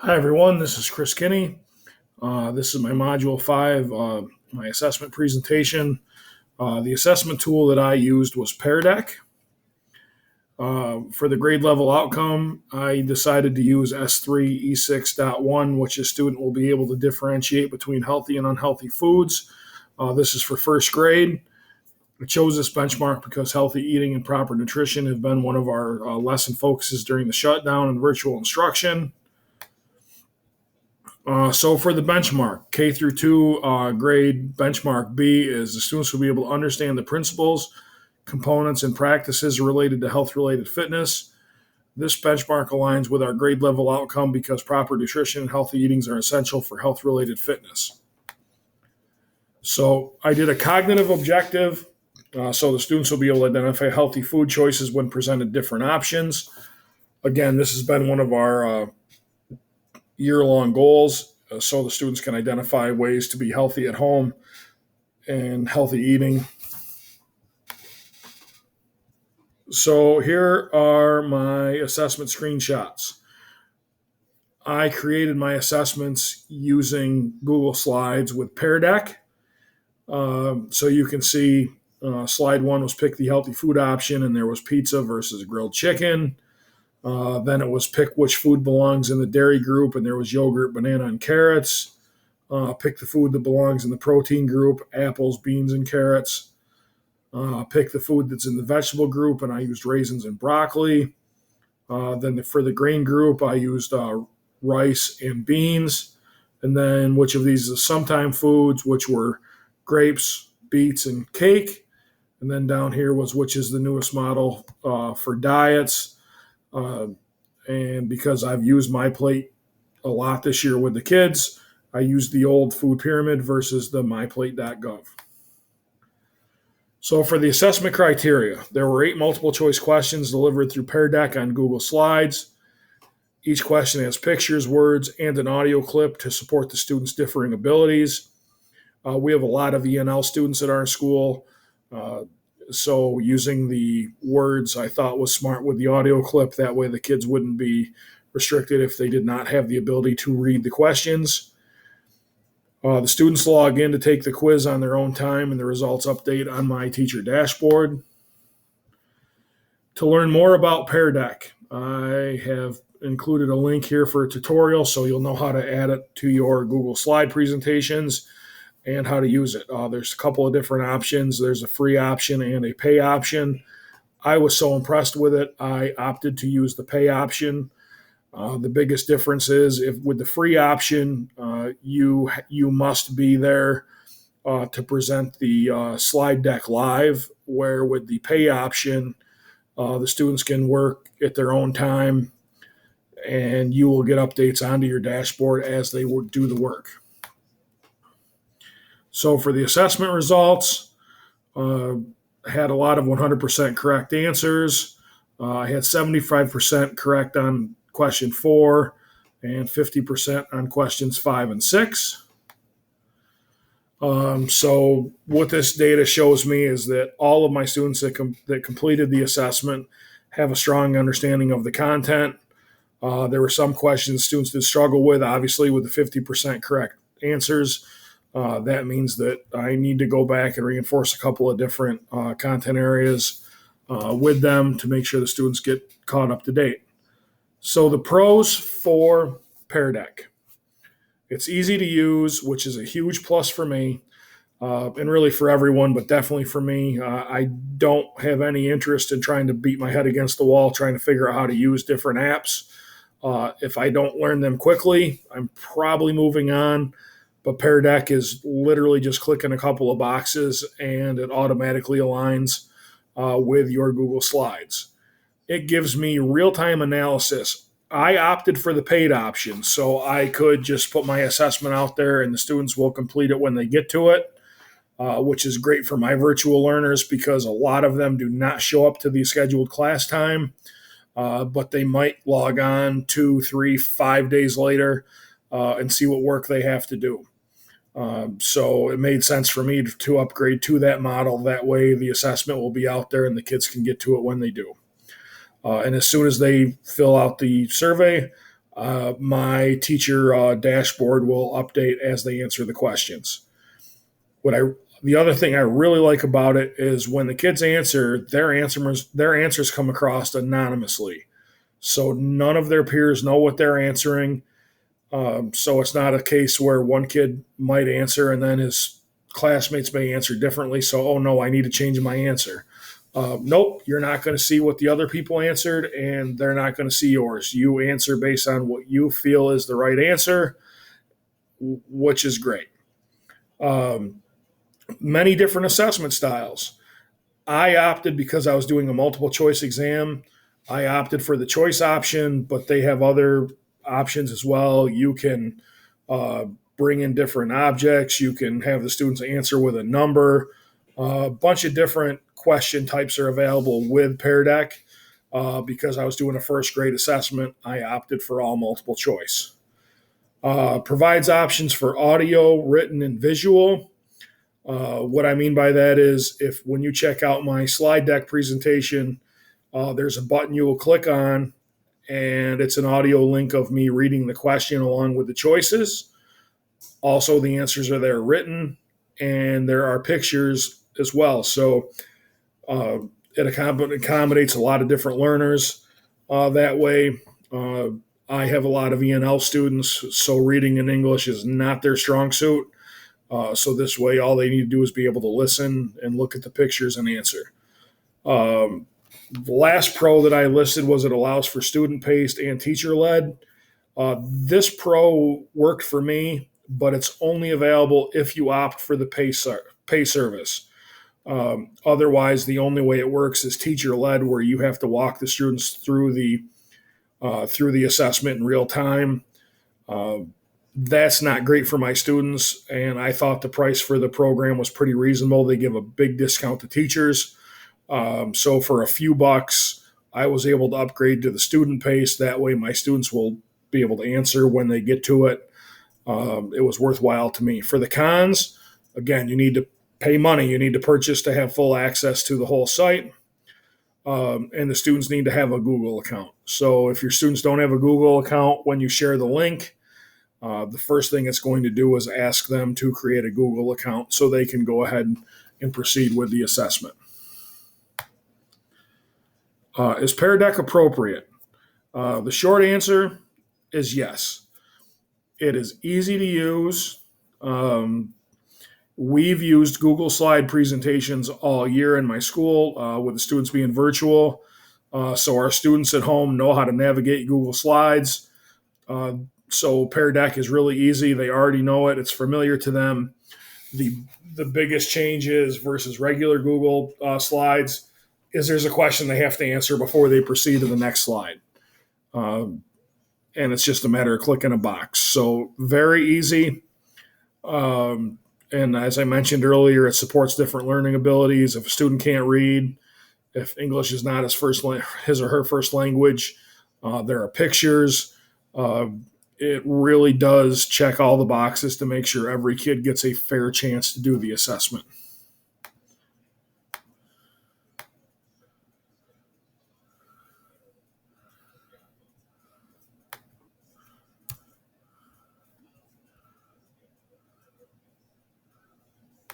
Hi, everyone. This is Chris Kinney. This is my Module 5, my assessment presentation. The assessment tool that I used was Pear. For the grade level outcome, I decided to use S3 E6.1, which a student will be able to differentiate between healthy and unhealthy foods. This is for first grade. I chose this benchmark because healthy eating and proper nutrition have been one of our lesson focuses during the shutdown and virtual instruction. So for the benchmark, K through 2 grade benchmark B is the students will be able to understand the principles, components, and practices related to health-related fitness. This benchmark aligns with our grade level outcome because proper nutrition and healthy eatings are essential for health-related fitness. So I did a cognitive objective, so the students will be able to identify healthy food choices when presented different options. Again, this has been one of our year-long goals, so the students can identify ways to be healthy at home and healthy eating. So here are my assessment screenshots. I created my assessments using Google Slides with Pear. So you can see slide 1 was pick the healthy food option, and there was pizza versus grilled chicken. Then it was pick which food belongs in the dairy group, and there was yogurt, banana, and carrots. Pick the food that belongs in the protein group, apples, beans, and carrots. Pick the food that's in the vegetable group, and I used raisins and broccoli. Then for the grain group, I used rice and beans. And then which of these is sometime foods, which were grapes, beets, and cake. And then down here was which is the newest model for diets. And because I've used my plate a lot this year with the kids, I used the old food pyramid versus the myplate.gov. So for the assessment criteria, there were 8 multiple choice questions delivered through Pear on Google Slides. Each question has pictures, words, and an audio clip to support the students' differing abilities. We have a lot of ENL students at our school, so using the words I thought was smart with the audio clip. That way the kids wouldn't be restricted if they did not have the ability to read the questions. The students log in to take the quiz on their own time, and the results update on my teacher dashboard. To learn more about Pear, I have included a link here for a tutorial so you'll know how to add it to your Google Slide presentations and how to use it. There's a couple of different options. There's a free option and a pay option. I was so impressed with it, I opted to use the pay option. The biggest difference is if with the free option, you must be there to present the slide deck live, where with the pay option, the students can work at their own time and you will get updates onto your dashboard as they do the work. So for the assessment results, had a lot of 100% correct answers. I had 75% correct on question 4 and 50% on questions 5 and 6. So what this data shows me is that all of my students that completed the assessment have a strong understanding of the content. There were some questions students did struggle with, obviously with the 50% correct answers. That means that I need to go back and reinforce a couple of different content areas with them to make sure the students get caught up to date. So the pros for Pear. It's easy to use, which is a huge plus for me, and really for everyone, but definitely for me. I don't have any interest in trying to beat my head against the wall trying to figure out how to use different apps. If I don't learn them quickly, I'm probably moving on. But Pear is literally just clicking a couple of boxes and it automatically aligns with your Google Slides. It gives me real-time analysis. I opted for the paid option, so I could just put my assessment out there and the students will complete it when they get to it, which is great for my virtual learners because a lot of them do not show up to the scheduled class time, but they might log on 2, 3, 5 days later and see what work they have to do. So it made sense for me to upgrade to that model. That way the assessment will be out there and the kids can get to it when they do. And as soon as they fill out the survey, My teacher dashboard will update as they answer the questions. What I The other thing I really like about it is when the kids answer, their answers come across anonymously, so none of their peers know what they're answering. So it's not a case where one kid might answer and then his classmates may answer differently. So, oh no, I need to change my answer. Nope, you're not going to see what the other people answered, and they're not going to see yours. You answer based on what you feel is the right answer, which is great. Um, Many different assessment styles. I opted because I was doing a multiple choice exam. I opted for the choice option, but they have other options as well. You can uh, bring in different objects. You can have the students answer with a number. A bunch of different question types are available with Pear Deck. Because I was doing a first grade assessment, I opted for all multiple choice. Provides options for audio, written, and visual. What I mean by that is if when you check out my slide deck presentation, there's a button you will click on, and it's an audio link of me reading the question along with the choices. Also, the answers are there written, and there are pictures as well. So it accommodates a lot of different learners that way. Uh, I have a lot of ENL students, so reading in English is not their strong suit. So this way, all they need to do is be able to listen and look at the pictures and answer. Um, the last pro that I listed was it allows for student paced and teacher led. This pro worked for me, but it's only available if you opt for the pay service. Otherwise, the only way it works is teacher led, where you have to walk the students through the assessment in real time. Uh, that's not great for my students, and I thought the price for the program was pretty reasonable. They give a big discount to teachers. So for a few bucks, I was able to upgrade to the student pace. That way, my students will be able to answer when they get to it. It was worthwhile to me. For the cons, again, you need to pay money. You need to purchase to have full access to the whole site. And the students need to have a Google account. So if your students don't have a Google account, when you share the link, the first thing it's going to do is ask them to create a Google account so they can go ahead and proceed with the assessment. Is Pear Deck appropriate? The short answer is yes. It is easy to use. We've used Google Slide presentations all year in my school with the students being virtual. So our students at home know how to navigate Google Slides. So Pear Deck is really easy. They already know it. It's familiar to them. The the biggest change is versus regular Google Slides is there's a question they have to answer before they proceed to the next slide. Um, and it's just a matter of clicking a box. So very easy. Um, and as I mentioned earlier, it supports different learning abilities. If a student can't read, if English is not his or her first language, there are pictures. Uh, it really does check all the boxes to make sure every kid gets a fair chance to do the assessment.